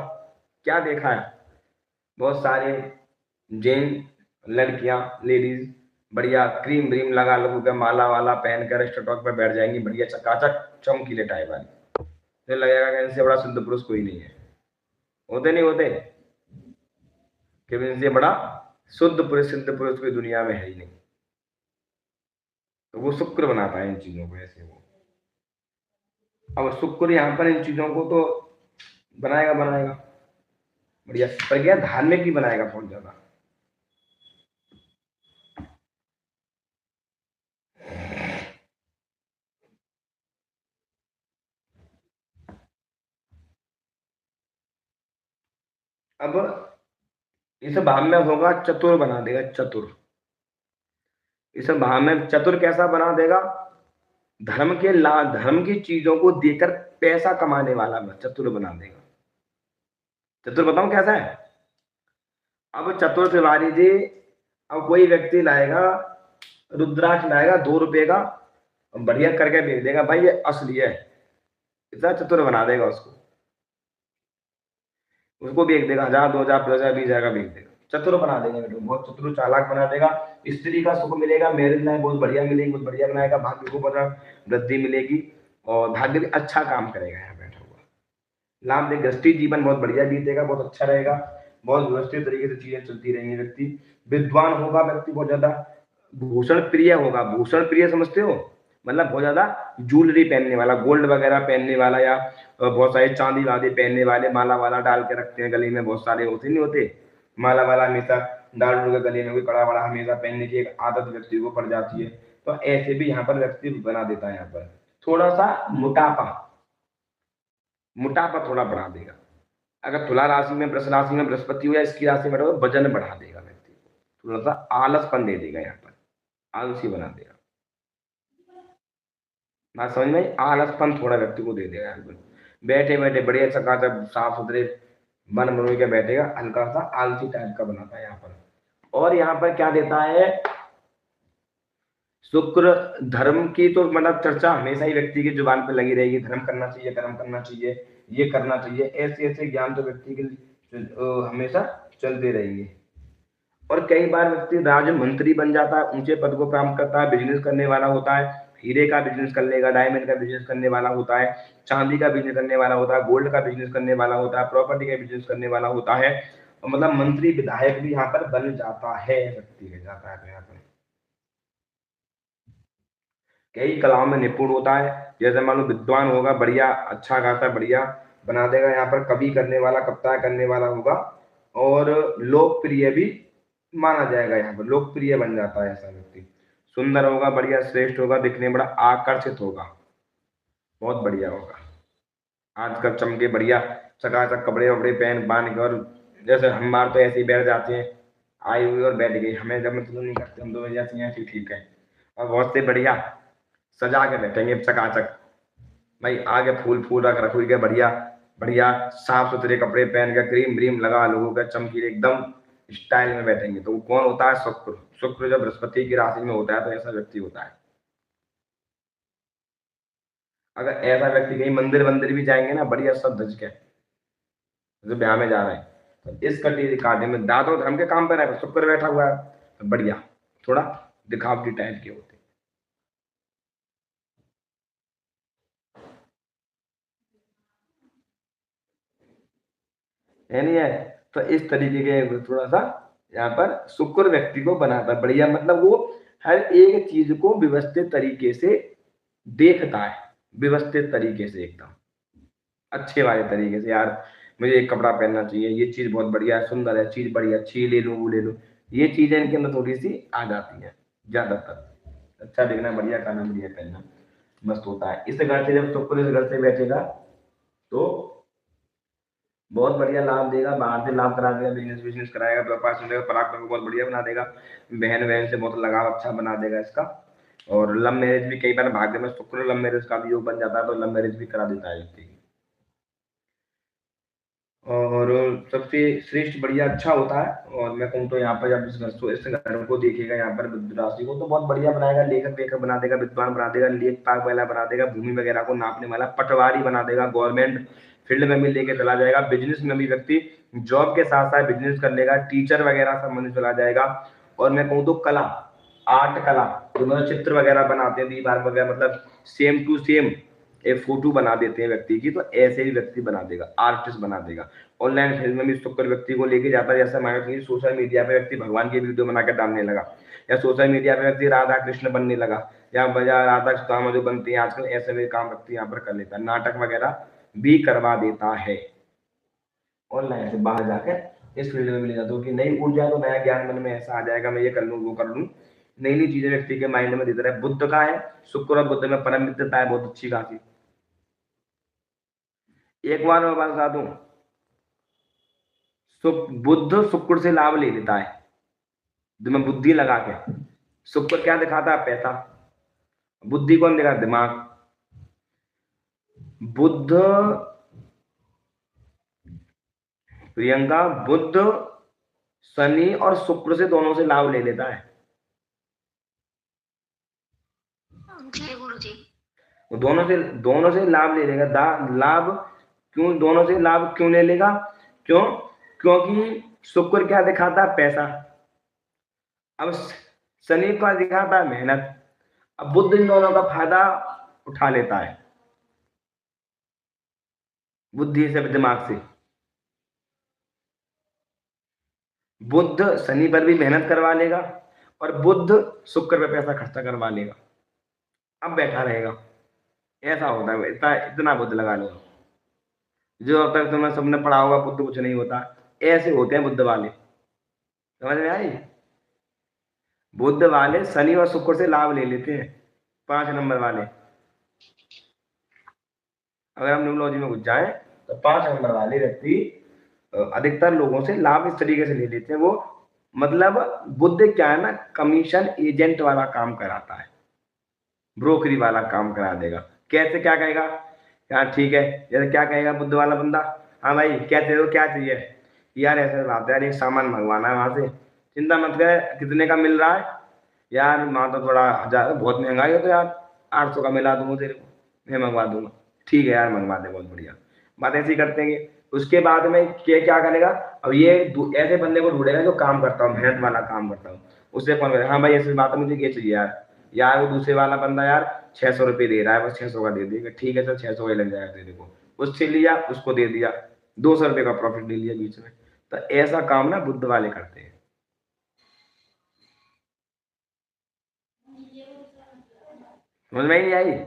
क्या देखा है, बहुत सारे जैन लड़कियां, लेडीज बढ़िया क्रीम व्रीम लगा लगू के माला वाला पहन कर स्टॉक पर बैठ जाएंगी, बढ़िया चकाचक चमकीले टाइप वाली, तो लगेगा कि इनसे बड़ा शुद्ध पुरुष कोई नहीं है। होते नहीं होते कि इनसे बड़ा शुद्ध पुरुष सिद्ध पुरुष कोई दुनिया में है ही नहीं। तो वो शुक्र बनाता है इन चीजों को ऐसे वो। अब शुक्र यहाँ पर इन चीजों को तो बनाएगा बढ़िया, पर क्या धार्मिक ही बनाएगा बहुत ज्यादा। अब इस भाव में होगा चतुर बना देगा, चतुर। इस भाव में चतुर कैसा बना देगा? धर्म की चीजों को देकर पैसा कमाने वाला चतुर बना देगा। चतुर बताऊं कैसा है? अब चतुर तिवारी जी, अब कोई व्यक्ति लाएगा, रुद्राक्ष लाएगा 2 रुपए का, बढ़िया करके बेच देगा, भाई ये असली है, इतना चतुर बना देगा उसको। उसको बेच देगा 1000, 2000, 50,000, 20,000 का बेच देगा, चतुर बना देगा बेटे, बहुत चतुर चालाक बना देगा। स्त्री का सुख मिलेगा, मैरिज लाइफ बहुत बढ़िया मिलेगी, बहुत बढ़िया बनाएगा, भाग्य को बड़ा वृद्धि मिलेगी, और भाग्य भी अच्छा काम करेगा यहाँ बैठा हुआ। लाभ देख, गृहस्थी जीवन बहुत बढ़िया बीतेगा, बहुत अच्छा रहेगा, बहुत व्यवस्थित तरीके से चीजें चलती रहेंगी। व्यक्ति विद्वान होगा, व्यक्ति बहुत ज्यादा भूषण प्रिय होगा। भूषण प्रिय समझते हो? मतलब बहुत ज्यादा ज्वेलरी पहनने वाला, गोल्ड वगैरह पहनने वाला, या बहुत सारे चांदी वादी पहनने वाले, माला वाला डाल के रखते हैं गले में, बहुत सारे होते नहीं होते, माला वाला हमेशा डाल डूल के गले में, कोई कड़ा वड़ा हमेशा पहनने की एक आदत व्यक्ति को पड़ जाती है। तो ऐसे भी यहाँ पर व्यक्ति बना देता है। यहाँ पर थोड़ा सा मोटापा, मोटापा थोड़ा बढ़ा देगा। अगर तुला राशि में, वृष राशि में बृहस्पति हो या इसकी राशि में रहो, वजन बढ़ा देगा व्यक्ति को, थोड़ा सा आलसपन दे देगा, यहाँ पर आलसी बना देगा। बात समझ में? आलसपन थोड़ा व्यक्ति को दे देगा यहाँ पर। बैठे बैठे बढ़िया चकाचक साफ सुथरे बन बनोई के बैठेगा, हल्का सा आलसी टाइप का बनाता है यहाँ पर। और यहाँ पर क्या देता है शुक्र? धर्म की तो मतलब चर्चा हमेशा ही व्यक्ति की जुबान पे लगी रहेगी, धर्म करना चाहिए, कर्म करना चाहिए, ये करना चाहिए, ऐसे ऐसे ज्ञान तो व्यक्ति के हमेशा चलते रहेंगे। और कई बार व्यक्ति राज्य मंत्री बन जाता है, ऊंचे पद को प्राप्त करता है, बिजनेस करने वाला होता है, हीरे का बिजनेस कर लेगा, डायमंड का बिजनेस करने वाला होता है, चांदी का बिजनेस करने वाला होता है, गोल्ड का बिजनेस करने वाला होता है, प्रॉपर्टी का बिजनेस करने वाला होता है, मतलब मंत्री विधायक भी यहाँ पर बन जाता है, व्यक्ति बन जाता है यहाँ पर। कई कलाओं में निपुण होता है, जैसे मान लो विद्वान होगा, बढ़िया अच्छा खासा बढ़िया बना देगा, यहाँ पर कवि करने वाला, कविता करने वाला होगा, और लोकप्रिय भी माना जाएगा, यहाँ पर लोकप्रिय बन जाता है ऐसा व्यक्ति। सुंदर होगा, बढ़िया श्रेष्ठ होगा, दिखने में बड़ा आकर्षित होगा, बहुत बढ़िया होगा। आजकल चमके बढ़िया चकाचक कपड़े वपड़े पहन बांध के, और जैसे हम बार तो ऐसे ही बैठ जाते हैं, आई हुई और बैठ गई, हमें जब मतलब नहीं करते, हम तो जैसे ऐसे ठीक है, और बहुत से बढ़िया सजा के बैठेंगे चकाचक, भाई आगे फूल फूल रख रखोई के बढ़िया बढ़िया साफ सुथरे कपड़े पहन के, क्रीम व्रीम लगा लोगों का चमकीले एकदम स्टाइल में बैठेंगे। तो वो कौन होता है? शुक्र। शुक्र जब बृहस्पति की राशि में होता है तो ऐसा व्यक्ति होता है। अगर ऐसा व्यक्ति कहीं मंदिर वंदिर भी जाएंगे ना, बढ़िया सब धज के, जो ब्याह में जा रहे हैं, तो इस कटी काटे में दादो धर्म के काम पर है, शुक्र बैठा हुआ है, तो बढ़िया थोड़ा दिखावटी टाइप के होते है, नहीं है? तो इस तरीके के थोड़ा सा यहाँ पर शुक्र व्यक्ति को बनाता है बढ़िया, मतलब वो हर एक चीज को व्यवस्थित तरीके से देखता है, व्यवस्थित तरीके से एकदम अच्छे वाले तरीके से। यार मुझे एक कपड़ा पहनना चाहिए, ये चीज बहुत बढ़िया है, सुंदर है, चीज बढ़िया, अच्छी ले लूँ, वो ले लूँ, ये चीजें इनके अंदर थोड़ी सी आ जाती है ज्यादातर। अच्छा दिखना, बढ़िया खाना, बढ़िया पहनना मस्त होता है। इस घर से जब शुक्र इस घर से बैठेगा तो बहुत बढ़िया लाभ देगा, बाहर से लाभ करा देगा, बिजनेस बिजनेस कराएगा, व्यापार चलेगा, पराक्रम को बहुत बढ़िया बना देगा, बहन बहन से बहुत लगाव अच्छा बना देगा इसका। और लव मैरिज भी कई बार भाग्य में शुक्र लव मैरिज का भी योग बन जाता है, तो लव मैरिज भी करा देता है व्यक्ति की। और सबसे श्रेष्ठ बढ़िया अच्छा होता है। और मैं कहूँ तो यहाँ पर जब इस घर को देखेगा, यहाँ पर राशि को, तो बहुत बढ़िया बनाएगा, लेखक वेखक बना देगा, विद्वान बना देगा, लेख पाक वाला बना देगा, भूमि वगैरह को नापने वाला पटवारी बना देगा, गवर्नमेंट फील्ड में भी लेके चला जाएगा, बिजनेस में भी व्यक्ति जॉब के साथ साथ बिजनेस कर लेगा, टीचर वगैरह संबंधित चला जाएगा। और मैं कहूँ तो कला, आर्ट कला, जो मतलब चित्र वगैरह बनाते हैं दीवार वगैरह, मतलब सेम टू सेम एक फोटो बना देते हैं व्यक्ति की, तो ऐसे ही व्यक्ति बना देगा, आर्टिस्ट बना देगा। ऑनलाइन फील्ड में भी शुक्र व्यक्ति को लेके जाता है, जैसे मान लीजिए सोशल मीडिया पे व्यक्ति भगवान की वीडियो बना के डालने लगा, या सोशल मीडिया पे व्यक्ति राधा कृष्ण बनने लगा, या बजा राधा सुदामा जो बनती है आजकल, ऐसे भी काम व्यक्ति यहाँ पर कर लेता है, नाटक वगैरह भी करवा देता है ऑनलाइन से बाहर जाकर। इस फील्ड में मिल जाता है कि नई ऊर्जा, तो नया ज्ञान मन में ऐसा आ जाएगा, मैं ये कर लूँ वो कर लूँ, नई नई चीजें व्यक्ति के माइंड में देता है। बुद्ध का है शुक्र, और बुद्ध में परम मित्रता है बहुत अच्छी खासी। एक बार मैं बात बता दूं, बुद्ध शुक्र से लाभ ले लेता है, में बुद्धि लगा के। शुक्र क्या दिखाता है? पैसा। बुद्धि कौन दिखा? दिमाग। बुद्ध प्रियंका, बुध शनि और शुक्र से दोनों से लाभ ले लेता है। जी गुरुजी। वो दोनों से लाभ ले लेगा। लाभ क्यों, दोनों से लाभ क्यों ले लेगा? क्यों? क्योंकि शुक्र क्या दिखाता है? पैसा। अब शनि का दिखाता है मेहनत। अब बुध इन दोनों का फायदा उठा लेता है, बुद्धि से, दिमाग से। बुध शनि पर भी मेहनत करवा लेगा और बुध शुक्र पे पैसा खर्चा करवा लेगा। अब बैठा रहेगा। ऐसा होता है, इतना बुध लगा लो। जो अब तक तुमने सबने पढ़ा होगा बुध कुछ नहीं होता, ऐसे होते हैं बुध वाले। समझ में आई? बुध वाले शनि और शुक्र से लाभ ले लेते हैं, 5 नंबर वाले। अगर हम न्यूमरोलॉजी में घुस जाए तो 5 नंबर वाले व्यक्ति अधिकतर लोगों से लाभ इस तरीके से ले लेते हैं। वो मतलब बुध क्या है ना, कमीशन एजेंट वाला काम कराता है, ब्रोकरी वाला काम करा देगा। कैसे, क्या कहेगा? यार ठीक है, जैसे क्या कहेगा बुध वाला बंदा? हाँ भाई, क्या तेरे को क्या चाहिए? यार ऐसे बात है यार, एक सामान मंगवाना है वहां से। चिंता मत कर, कितने का मिल रहा है? यार वहां तो थोड़ा 1000, बहुत महंगाई है तो यार 800 का मिला दूंगा तेरे को, मैं मंगवा दूंगा। ठीक है यार, मंगवा दे, बहुत बढ़िया। बात ऐसी करते हैं। उसके बाद में क्या करेगा? अब ये ऐसे बंदे को ढूंढेगा जो काम करता हूँ, मेहनत वाला काम करता हूँ। उससे फोन करेगा, हाँ भाई ऐसी बात है, मुझे ये चाहिए यार। यार वो दूसरे वाला बंदा यार 600 रुपये दे रहा है, बस 600 का दे देगा। ठीक है सर, 600 का लग जाएगा तेरे को। उससे लिया, उसको दे दिया, 200 रुपये का प्रॉफिट ले लिया बीच में। तो ऐसा काम ना बुद्ध वाले करते हैं। समझ में ही नहीं आई?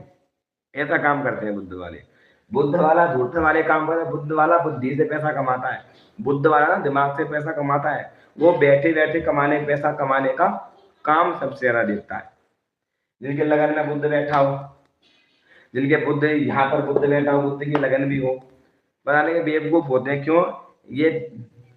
ऐसा काम करते हैं बुद्ध वाले। बुद्ध वाला झूठे वाले काम करता है। बुद्ध वाला बुद्धि से पैसा कमाता है। बुद्ध वाला ना दिमाग से पैसा कमाता है। वो बैठे बैठे पैसा कमाने का काम सबसे ज्यादा देखता है। जिनके लगन में बुद्ध बैठा हो, जिनके बुद्ध यहाँ पर बुद्ध बैठा हो, बुद्ध की लगन भी हो, बताने के बेवकूफ होते हैं। क्यों? ये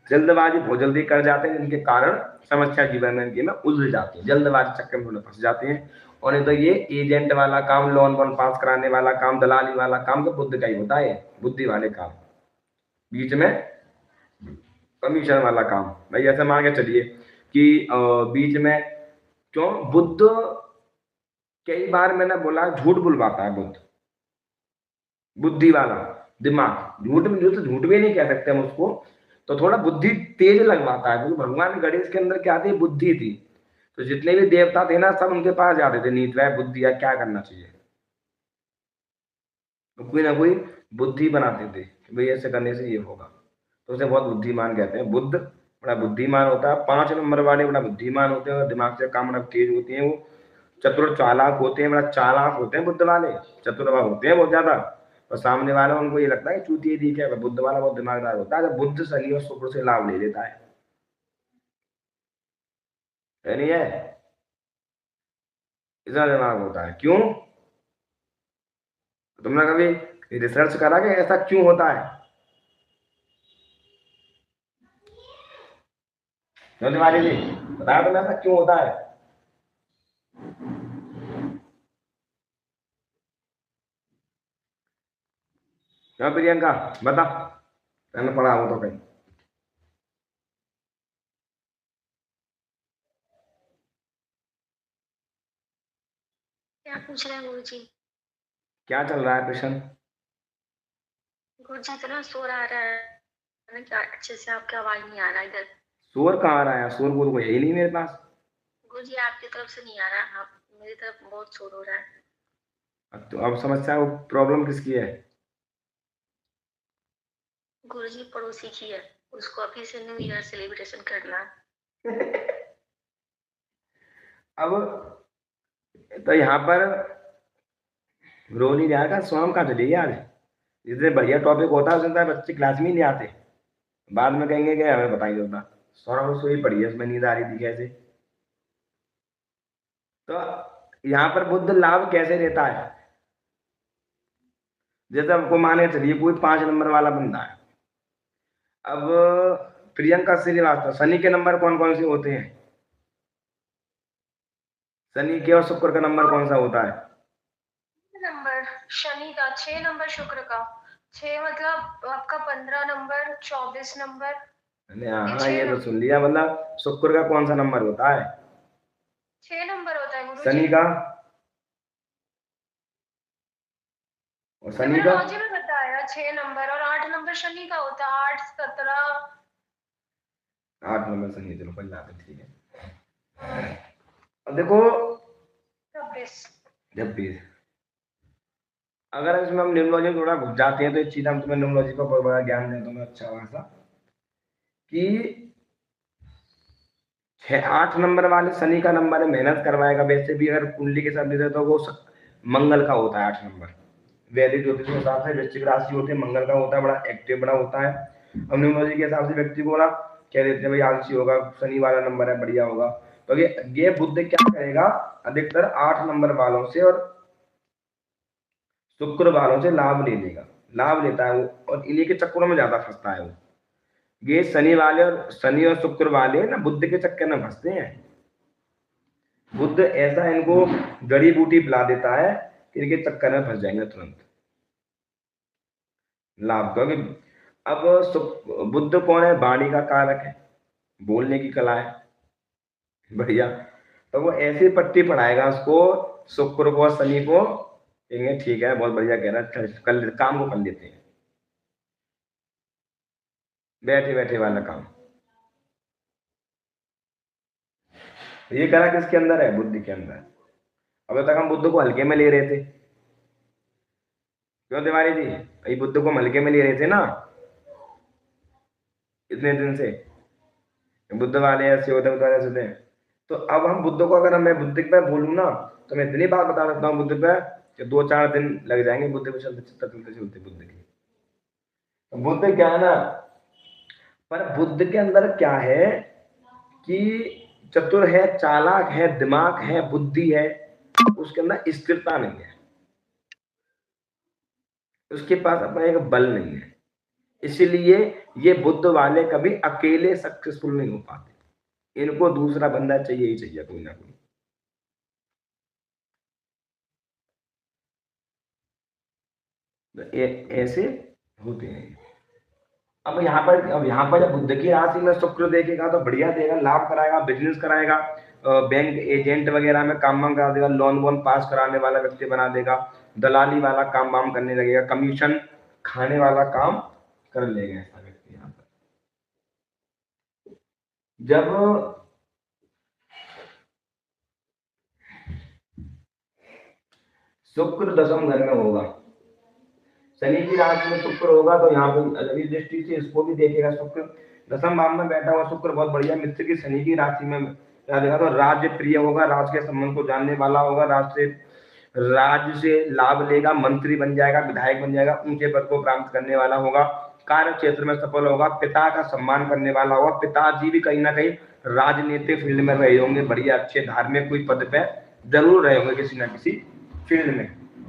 जल्दबाजी बहुत जल्दी कर जाते हैं, जिनके कारण समस्या जीवन में इनकी में उलझ जाती है, जल्दबाजी चक्कर में थोड़े फंस जाते हैं। और नहीं तो ये एजेंट वाला काम, लोन वोन पास कराने वाला काम, दलाली वाला काम तो बुद्ध का ही होता है। बुद्धि वाले काम, बीच में कमीशन वाला काम। भाई ऐसे मान के चलिए कि बीच में, क्यों बुद्ध, कई बार मैंने बोला झूठ बुलवाता है बुद्ध, बुद्धि वाला दिमाग। झूठ में, जो तो झूठ भी नहीं कह सकते हम उसको, तो थोड़ा बुद्धि तेज लगवाता है। क्योंकि भगवान गणेश के अंदर क्या थी? बुद्धि थी। तो जितने भी देवता थे ना, सब उनके पास जाते थे, नीत वह बुद्धि या क्या करना चाहिए, तो कोई ना कोई बुद्धि बनाते थे कि भाई ऐसे करने से ये होगा। तो उसे बहुत बुद्धिमान कहते हैं। बुद्ध बड़ा बुद्धिमान होता है। 5 नंबर वाले बड़ा बुद्धिमान होते हैं और दिमाग से काम बड़ा तेज होते हैं। वो चतुर चालाक होते हैं, बड़ा चालाक होते हैं बुद्ध वाले। चतुर होते हैं बहुत ज्यादा। और सामने वाला उनको ये लगता है कि चूतिए दिखे है। बुद्ध वाला बहुत दिमागदार होता है। जब बुद्ध शनि और शुक्र से लाभ ले लेता है नहीं है? इतना दिमाग होता है। क्यों? तुमने कभी रिसर्च करा कि ऐसा क्यों होता है? क्यों तुम्हारी जी बताया, तुम्हें ऐसा क्यों होता है? क्यों प्रियंका, बता, मैंने पढ़ा हो तो कहीं। क्या पूछ रहे हैं गुरुजी? क्या चल रहा है प्रश्न? गुरुजी इतना शोर आ रहा है क्या, अच्छे से आपकी आवाज नहीं आ रहा इधर। शोर कहाँ आ रहा है? शोर को यही नहीं मेरे पास। गुरुजी आपकी तरफ से नहीं आ रहा है, आप मेरी तरफ बहुत शोर हो रहा है। तो अब समस्या, वो प्रॉब्लम किसकी है? गुरुजी पड़ोसी की है, उसको अभी से न्यू ईयर सेलिब्रेशन करना है। अब तो यहाँ पर रो नहीं रहा का, स्वाम कहाँ चली गई आज? जितने बढ़िया टॉपिक होता है उसमें बच्चे क्लास में ही नहीं आते। बाद में कहेंगे कि हमें बताइए होता। सौरभ सोई पड़ी है, उसमें नींद आ रही थी कैसे? तो यहाँ पर बुद्ध लाभ कैसे देता है? जैसे आपको माने चलिए कोई 5 नंबर वाला बंदा है। अब प्रियंका श्रीवास्तव, शनि के नंबर कौन कौन से होते हैं? शनि के और शुक्र का नंबर कौन सा होता है? नंबर शनि का 6 नंबर, शुक्र का 6 मतलब आपका 15 नंबर, 24 नंबर, हाँ ये तो सुन लिया। मतलब शुक्र का कौन सा नंबर होता है? 6 नंबर होता है गुरुजी। शनि का? और शनि का? न्यूमरोलॉजी में बताया 6 नंबर और 8 नंबर शनि का होता है। 8, 17, 8 नंबर शनि, चलो कोई बात नहीं, ठीक है। अब देखो 26। जब भी अगर इसमें हम न्यूमरोलॉजी में थोड़ा घुस जाते हैं तो एक चीज हम तुम्हें न्यूमरोलॉजी का बहुत बड़ा ज्ञान दें तो मैं अच्छा होगा ऐसा कि 6 8 नंबर वाले शनि का नंबर है, मेहनत करवाएगा। वैसे भी अगर कुंडली के साथ देते तो वो मंगल का होता है 8 नंबर। वैदिक ज्योतिष के हिसाब से वृश्चिक राशि होती है, मंगल का होता है, बड़ा एक्टिव बड़ा होता है। अब न्यूमरोलॉजी के हिसाब से व्यक्ति को ना कह देते हैं भाई आलसी होगा, शनि वाला नंबर है, बढ़िया होगा। तो ये बुध क्या करेगा, अधिकतर 8 नंबर वालों से और शुक्र वालों से लाभ ले लेगा, लाभ लेता है वो, और इन्हीं के चक्करों में ज्यादा फंसता है वो। ये शनि और शुक्र वाले ना बुद्ध के चक्कर में फंसते हैं। बुद्ध ऐसा इनको जड़ी बूटी पिला देता है कि इनके चक्कर में फंस जाएंगे तुरंत। लाभ, क्योंकि अब बुद्ध कौन है? वाणी का कारक है, बोलने की कला है, बढ़िया। तो वो ऐसी पट्टी पढ़ाएगा उसको, शुक्र को शनि को, कहेंगे ठीक है बहुत बढ़िया कह रहा है, कल काम को कर लेते हैं, बैठे बैठे वाला काम। ये कला किसके अंदर है? बुद्धि के अंदर। अब तक हम बुद्ध को हल्के में ले रहे थे, क्यों तिवारी जी? ये बुद्ध को हम हल्के में ले रहे थे ना इतने दिन से, बुद्ध वाले ऐसे होते हैं, ऐसे होते हैं। तो अब हम बुद्ध को, अगर मैं बुद्ध पे बोलूँ ना तो मैं इतनी बात बता सकता हूँ बुद्ध पे कि 2 4 दिन लग जाएंगे बुद्ध पे चलते चलते चलते बुद्ध की। तो बुद्ध क्या है ना, पर बुद्ध के अंदर क्या है कि चतुर है, चालाक है, दिमाग है, बुद्धि है, उसके अंदर स्थिरता नहीं है, उसके पास अपना एक बल नहीं है। इसीलिए ये बुद्ध वाले कभी अकेले सक्सेसफुल नहीं हो पाते, इनको दूसरा बंदा चाहिए ही चाहिए, कोई ना कोई। तो ऐसे होते हैं। अब यहाँ पर जब बुद्ध की राशि में शुक्र देखेगा तो बढ़िया देगा, लाभ कराएगा, बिजनेस कराएगा, बैंक एजेंट वगैरह में काम वाम करा देगा, लोन वोन पास कराने वाला व्यक्ति बना देगा, दलाली वाला काम वाम करने लगेगा, कमीशन खाने वाला काम कर लेगा ऐसा व्यक्ति। यहाँ पर जब शुक्र दशम घर में होगा, शनि की राशि में शुक्र होगा, तो यहाँ पे रवि दृष्टि से इसको भी देखेगा। शुक्र दशम भाव में बैठा हुआ शुक्र बहुत बढ़िया मित्र की शनि की राशि में क्या देखा, तो राज्य प्रिय होगा, राज के संबंध को जानने वाला होगा, राज्य से लाभ लेगा, मंत्री बन जाएगा, विधायक बन जाएगा, ऊंचे पद को प्राप्त करने वाला होगा, कार्य क्षेत्र में सफल होगा, पिता का सम्मान करने वाला होगा, पिताजी भी कहीं ना कहीं राजनीतिक फील्ड में रहे होंगे, बढ़िया अच्छे धार्मिक कोई पद पे जरूर रहे होंगे किसी ना किसी फील्ड में।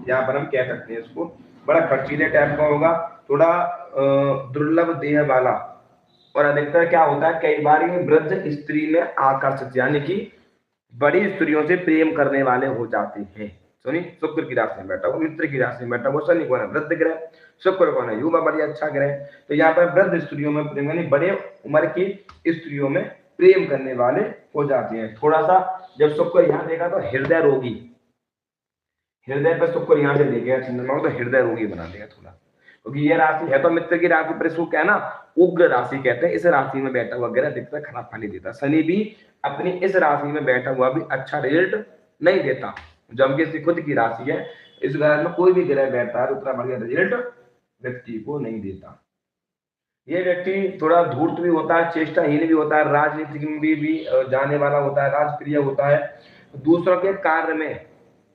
यहाँ पर हम कह सकते हैं इसको बड़ा खर्चीले टाइप का होगा, थोड़ा दुर्लभ देह वाला, और अधिकतर क्या होता है कई बार ये वृद्ध स्त्री में आकर्षित, यानी कि बड़ी स्त्रियों से प्रेम करने वाले हो जाते हैं। सुनी, शुक्र की राशि में बैठा हुआ, मित्र की राशि में बैठा हुआ, शनि कौन है? वृद्ध ग्रह। शुक्र कौन है? युवा, बड़ी अच्छा ग्रह। तो यहाँ पर वृद्ध स्त्रियों में प्रेम, यानी बड़े उम्र की स्त्रियों में प्रेम करने वाले हो जाते हैं। थोड़ा सा जब शुक्र यहाँ देखा तो हृदय रोगी, हृदय पर शुक्र यहाँ से देखेगा चंद्रमा को तो हृदय रोगी बना देगा थोड़ा, क्योंकि ये राशि है तो मित्र की राशि पर इसको क्या है ना उग्र राशि कहते हैं। इस राशि में बैठा हुआ ग्रह दिखता खराब फल देता। शनि भी अपनी इस राशि में बैठा हुआ भी अच्छा रिजल्ट नहीं देता, जबकि इसकी खुद की राशि है। इस ग्रह में कोई भी ग्रह बैठता है उतना बढ़िया रिजल्ट व्यक्ति को नहीं देता। ये व्यक्ति थोड़ा धूर्त भी होता है, चेष्टाहीन भी होता है, राजनीति में भी जाने वाला होता है, राजप्रिय होता है, दूसरों के कार्य में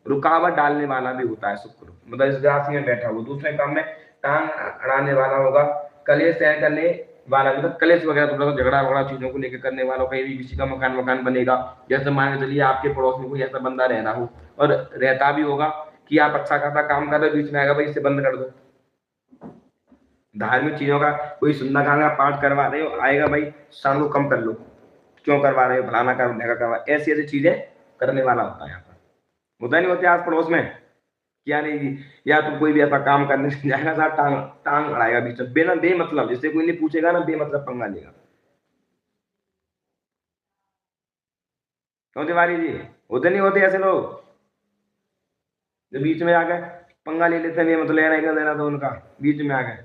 रुकावट डालने वाला भी होता है शुक्र, मतलब इस राशि में बैठा हुआ दूसरे काम में टांग अड़ाने वाला होगा, कलेश तय करने वाला, मतलब कलेश वगैरह थोड़ा सा झगड़ा वगड़ा चीजों को लेकर करने वाला, कहीं भी किसी का मकान बनेगा, जैसे मान के चलिए आपके पड़ोस में कोई ऐसा बंदा रह रहा हो और रहता भी होगा कि आप अच्छा खासा काम कर रहे हो, बीच में आएगा भाई इसे बंद कर दो। धार्मिक चीजों का कोई सुंदरकांड का पाठ करवा रहे हो, आएगा भाई शाम को कम कर लो, क्यों करवा रहे हो, फलाना करवा, ऐसी ऐसी चीजें करने वाला होता है यहाँ पर। होता नहीं होते आस पड़ोस में? क्या नहीं, या तो कोई भी ऐसा काम करने से जाएगा साथ टांग टांग अड़ाएगा बीच में, बिना बेमतलब, जिससे कोई नहीं पूछेगा ना, बेमतलब पंगा लेगा। क्यों तिवारी जी, होते नहीं होते ऐसे लोग जो बीच में आके पंगा ले लेते हैं, बेमतलब लेना ही देना तो उनका, बीच में आ गए।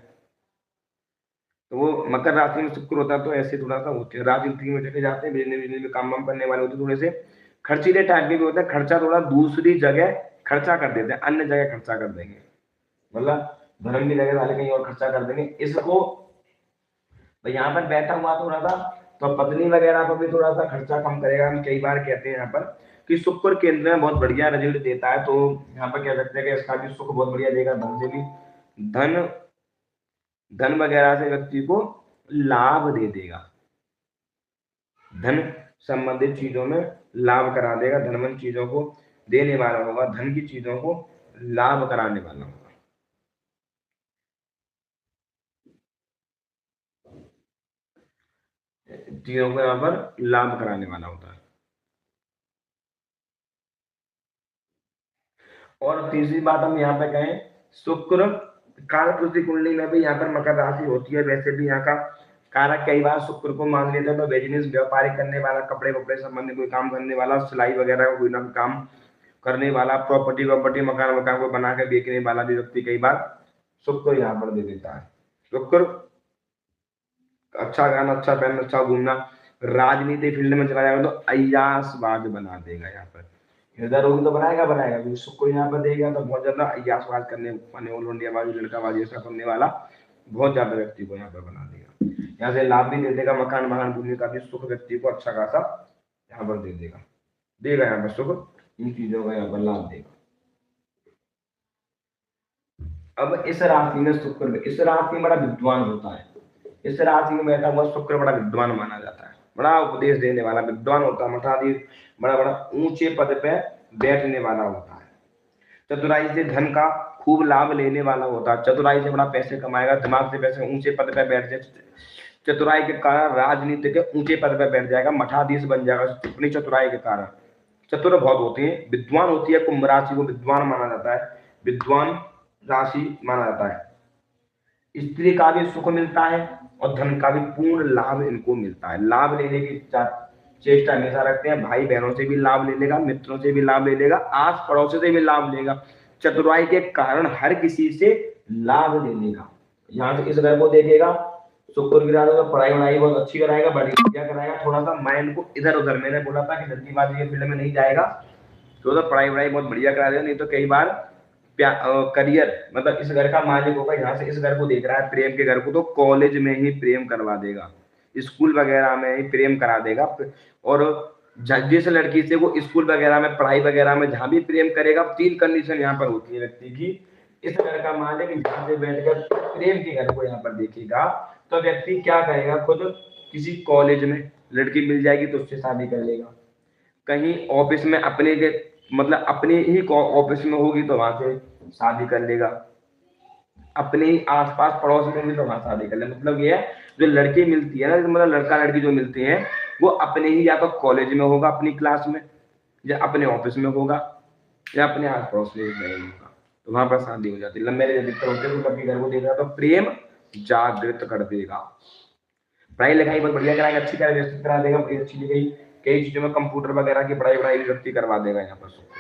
तो वो मकर राशि में शुक्र होता है, तो ऐसे थोड़ा सा होते हैं, राजनीति में चले जाते हैं, बिजनेस बिजनेस में काम वाम करने वाले होते हैं, थोड़े से खर्चीले टाइप के भी होते हैं, खर्चा थोड़ा दूसरी जगह खर्चा कर देते हैं, अन्य जगह खर्चा कर देंगे, मतलब धर्म की जगह वाले कहीं और खर्चा कर देंगे इसको। तो यहाँ पर बैठा हुआ थोड़ा सा, तो पत्नी वगैरह पर भी थोड़ा सा खर्चा कम करेगा। हम कई बार कहते हैं यहाँ पर कि शुक्र केंद्र में बहुत बढ़िया रिजल्ट देता है, तो यहाँ पर कह सकते हैं कि इसका भी सुख बहुत बढ़िया देगा, धन से भी धन धन वगैरह से व्यक्ति को लाभ दे देगा, धन संबंधित चीजों में लाभ करा देगा, धनवंत चीजों को देने वाला होगा, धन की चीजों को लाभ कराने वाला होगा, चीजों को यहाँ पर लाभ कराने वाला होता है। और तीसरी बात हम यहाँ पे कहें, शुक्र कालपुरुषी कुंडली में भी यहाँ पर मकर राशि होती है, वैसे भी यहाँ का कारक कई बार शुक्र को मान लेते हैं, तो बिजनेस व्यापारिक करने वाला, कपड़े वपड़े संबंधित कोई काम करने वाला, सिलाई वगैरह का कोई ना काम करने वाला, प्रॉपर्टी वॉपर्टी मकान वकान को बना के बेचने वाला भी व्यक्ति कई बार शुक्र यहाँ पर दे देता है। शुक्र अच्छा गाना, अच्छा पहनना, अच्छा घूमना, राजनीति फील्ड में चला जाएगा तो अय्यासवाद बना देगा, यहाँ पर हृदय रोगी तो बनाएगा बनाएगा, क्योंकि शुक्र यहाँ पर देगा तो बहुत ज्यादा अय्यासवाद करने वाले, ऑल इंडियाबाजी, लड़काबाजी ऐसा करने वाला बहुत ज्यादा व्यक्ति को यहाँ पर बना देगा। यहाँ से लाभ भी दे देगा, मकान वाहन भूमि का भी सुख व्यक्ति को अच्छा खासा यहाँ पर दे देगा, देगा यहाँ पर सुख, इन चीजों का यहाँ पर लाभ देगा। अब इस राशि में शुक्र, इस राशि में बड़ा विद्वान होता है, इस राशि में बैठा हुआ शुक्र बड़ा विद्वान माना जाता है, बड़ा उपदेश देने वाला विद्वान होता है, मठाधीश, बड़ा बड़ा ऊंचे पद पे बैठने वाला होता है, चतुराई से धन का खूब लाभ लेने वाला होता है, चतुराई से बड़ा पैसे कमाएगा, दिमाग से पैसे, ऊंचे पद पे बैठ जाए, चतुराई के कारण राजनीति के ऊंचे पद पे बैठ जाएगा, मठाधीश बन जाएगा अपनी चतुराई के कारण। चतुर बहुत होते हैं, विद्वान होती है, कुंभ राशि को विद्वान माना जाता है, विद्वान राशि माना जाता है। स्त्री का भी सुख मिलता है और धन का भी पूर्ण लाभ इनको मिलता है, लाभ लेने की चेष्टा हमेशा रखते हैं, भाई बहनों से भी लाभ ले लेगा, मित्रों से भी लाभ ले लेगा, आस पड़ोसी से भी लाभ लेगा, चतुराई के कारण हर किसी से लाभ ले लेगा। यहाँ से इस घर को देखेगा, शुक्र गिरा तो पढ़ाई वढ़ाई बहुत अच्छी कराएगा, बढ़िया कराएगा, थोड़ा सा माइंड को इधर उधर, मैंने बोला था कि जल्दीबाजी के फील्ड में नहीं जाएगा, तो पढ़ाई वढ़ाई बहुत बढ़िया करा देगा, नहीं तो कई बार करियर, मतलब इस घर का मालिक होगा, यहाँ से इस घर को देख रहा है, प्रेम के घर को, तो कॉलेज में ही प्रेम करवा देगा, स्कूल वगैरह में ही प्रेम करा देगा, और जिस लड़की से वो स्कूल वगैरह में, पढ़ाई वगैरह में जहां भी प्रेम करेगा, 3 कंडीशन यहाँ पर होती है व्यक्ति की, इस घर का मालिक जहां से बैठकर प्रेम के घर को यहाँ पर देखेगा, तो व्यक्ति क्या करेगा, खुद किसी कॉलेज में लड़की मिल जाएगी तो उससे शादी कर लेगा, कहीं ऑफिस में अपने के, मतलब अपने ही ऑफिस में होगी तो वहां से शादी कर लेगा, अपने ही आसपास पड़ोस में भी तो वहां शादी कर लेगा। मतलब ये है, जो लड़की मिलती है ना, मतलब लड़का लड़की जो मिलते हैं, वो अपने ही या तो कॉलेज में होगा अपनी क्लास में, या अपने ऑफिस में होगा, या अपने आस पड़ोस में होगा, तो वहां पर शादी हो जाती है। लंबे अधिकतर होते हैं, तो कभी घर को देख रहा तो प्रेम जागृत कर देगा, पढ़ाई लिखाई बहुत बढ़िया कराएगा, अच्छी तरह व्यवस्थित करा देगा, अच्छी लिखाई, कई चीजों में कंप्यूटर वगैरह की पढ़ाई वढ़ाई व्यक्ति करवा देगा यहाँ पर सबको,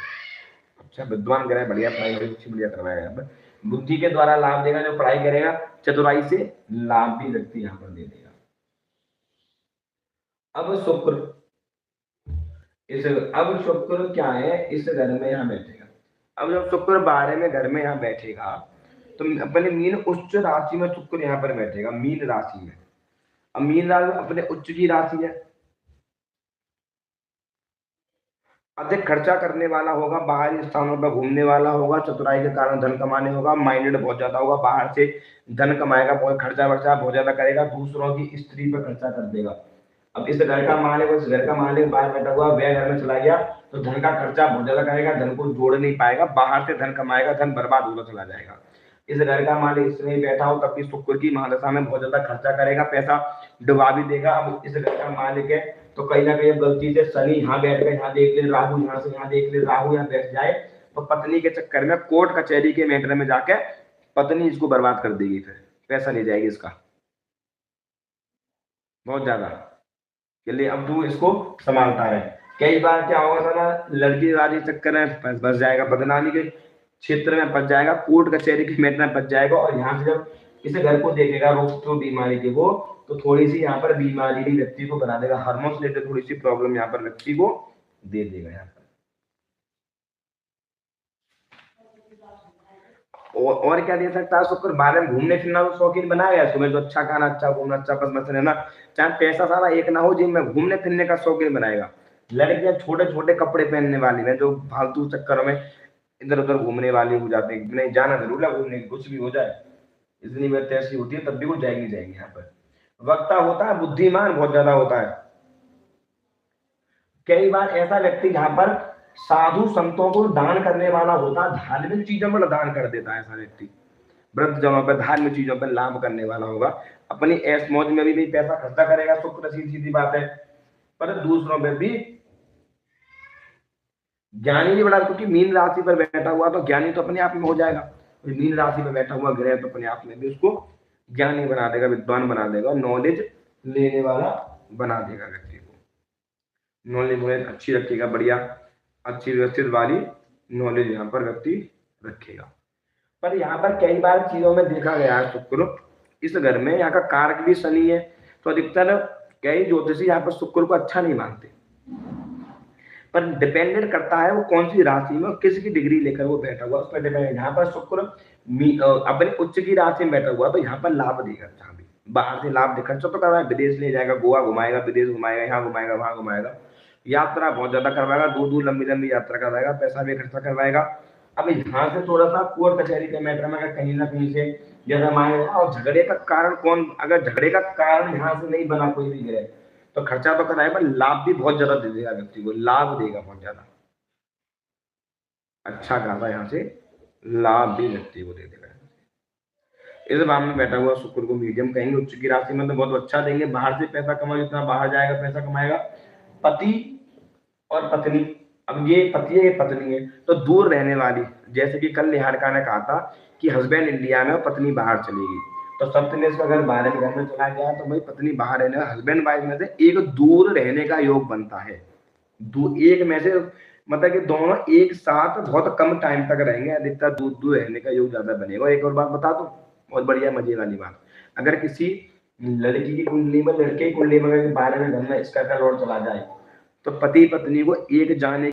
अच्छा विद्वान ग्रह, बढ़िया पढ़ाई अच्छी बढ़िया करवाएगा यहाँ पर, बुद्धि के द्वारा लाभ देगा, जो पढ़ाई करेगा, चतुराई से लाभ भी व्यक्ति यहाँ पर दे देगा। अब शुक्र क्या है, इस घर में यहाँ बैठेगा, अब जब शुक्र 12वें घर में यहाँ बैठेगा, तो अपने मीन उच्च राशि में शुक्र यहाँ पर बैठेगा, मीन राशि में, अब मीन राशि अपने उच्च की राशि है, अधिक खर्चा करने वाला होगा, बाहरी स्थानों पर घूमने वाला होगा, चतुराई के कारण धन कमाने होगा, माइंडेड बहुत ज्यादा होगा, बाहर से धन कमाएगा, बहुत खर्चा वर्चा बहुत ज्यादा करेगा, दूसरों की स्त्री पर खर्चा कर देगा। अब इस घर का मालिक, इस घर का मालिक बाहर बैठा हुआ, वह घर में चला गया तो धन का खर्चा बहुत ज्यादा करेगा, धन को जोड़ नहीं पाएगा, बाहर से धन कमाएगा, धन बर्बाद होता चला जाएगा। इस घर का मालिक इसमें बैठा हो तब भी शुक्र की महादशा में बहुत ज्यादा खर्चा करेगा, पैसा डुबा भी देगा। अब इस घर का मालिक है तो कहीं ना कहीं गलती से शनि यहाँ बैठ कर यहाँ देख ले, राहु यहाँ से यहाँ देख ले, राहु यहाँ बैठ जाए तो पत्नी के चक्कर में कोर्ट कचहरी के मैटर में जाके पत्नी इसको बर्बाद कर देगी, फिर पैसा ले जाएगी इसका बहुत ज्यादा के लिए। अब तू इसको संभालता रहे। कई बार क्या होगा ना, लड़की वाली चक्कर में फंस जाएगा, बदनामी के क्षेत्र में फंस जाएगा, कोर्ट कचहरी के मैटर में फंस जाएगा, और यहाँ से जब इस घर को देखेगा रोग तो बीमारी की वो, तो थोड़ी सी यहाँ पर बीमारी भी व्यक्ति को बना देगा, हार्मोन से रिलेटेड थोड़ी सी प्रॉब्लम यहाँ पर व्यक्ति को दे देगा यहाँ पर। और क्या दे सकता है शुक्र, बाहर में घूमने फिरना तो शौकीन बनाया है, सुबह जो अच्छा खाना, अच्छा घूमना, अच्छा बस रहना, चाहे पैसा सारा एक ना हो, जिम में घूमने फिरने का शौकीन बनाएगा। लड़कियां छोटे छोटे कपड़े पहनने वाली हैं, जो फालतू चक्करों में इधर उधर घूमने वाले हो जाते हैं, नहीं जाना जरूर है घूमने, कुछ भी हो जाए, इतनी बात ऐसी होती है, तब भी वो जाएंगी जाएंगी। यहाँ पर वक्ता होता है, बुद्धिमान बहुत ज्यादा होता है। कई बार ऐसा व्यक्ति जहां पर साधु संतों को दान करने वाला होता है, धार्मिक चीजों पर दान कर देता है ऐसा व्यक्ति, वृद्ध जगहों पर धार्मिक चीजों पर लाभ करने वाला होगा, अपनी ऐश मौज में भी पैसा खर्चा करेगा, शुक्र सीधी बात है, पर दूसरों में भी ज्ञानी भी बड़ा, क्योंकि मीन राशि पर बैठा हुआ तो ज्ञानी तो अपने आप में हो जाएगा, मीन राशि पर बैठा हुआ ग्रह तो अपने आप में भी उसको ज्ञानी बना देगा, विद्वान बना देगा, नॉलेज लेने वाला बना देगा व्यक्ति को, नॉलेज अच्छी रखेगा, बढ़िया अच्छी व्यवस्थित वाली नॉलेज यहाँ पर व्यक्ति रखेगा। पर यहाँ पर कई बार चीजों में देखा गया है शुक्र इस घर में, यहाँ का कारक भी शनि है, तो अधिकतर कई ज्योतिषी यहाँ पर शुक्र को अच्छा नहीं मानते, पर डिपेंडेंट करता है वो कौन सी राशि में और किसकी डिग्री लेकर वो बैठा हुआ उस पर डिपेंड। यहाँ पर शुक्र अपने उच्च की राशि में बैठा हुआ तो यहाँ पर लाभ देगा, जहाँ भी बाहर से लाभ खर्चा तो करवाएगा, विदेश ले जाएगा, गोवा घुमाएगा, विदेश घुमाएगा, यहाँ घुमाएगा, वहां घुमाएगा, यात्रा बहुत ज्यादा करवाएगा, दूर दूर लंबी लंबी यात्रा करवाएगा, पैसा भी खर्चा करवाएगा। अब यहाँ से थोड़ा सा कोर्ट कचहरी के मैटर में अगर कहीं ना कहीं से जैसा मांगेगा, और झगड़े का कारण कौन, अगर झगड़े का कारण यहाँ से नहीं बना कोई भी ग्रह, तो खर्चा तो कराए पर लाभ भी बहुत ज्यादा दे देगा व्यक्ति को, लाभ देगा बहुत ज्यादा, अच्छा खासा यहाँ से लाभ भी व्यक्ति को दे देगा। इस भाव में बैठा हुआ शुक्र को मीडियम कहेंगे, उच्च की राशि में तो बहुत अच्छा देंगे, बाहर से पैसा कमाओ, जितना बाहर जाएगा पैसा कमाएगा। पति और पत्नी, अब ये पति है ये पत्नी है, तो दूर रहने वाली, जैसे कि कल निहारिका ने कहा था कि हस्बैंड इंडिया में और पत्नी बाहर चलेगी, तो सप्तमेश का अगर बाहर घर में चला गया तो भाई पत्नी बाहर रहने, हस्बैंड वाइफ में से एक दूर रहने का योग बनता है, एक में से मतलब कि दोनों एक साथ बहुत कम टाइम तक रहेंगे, अधिकतर दूर दूर रहने का योग ज्यादा बनेगा। एक और बात बता दो, बहुत बढ़िया मजे वाली बात, अगर किसी लड़की की कुंडली में, लड़के की कुंडली में बाहर में घर में इसका लौट चला जाए, तो पति पत्नी को एक जाने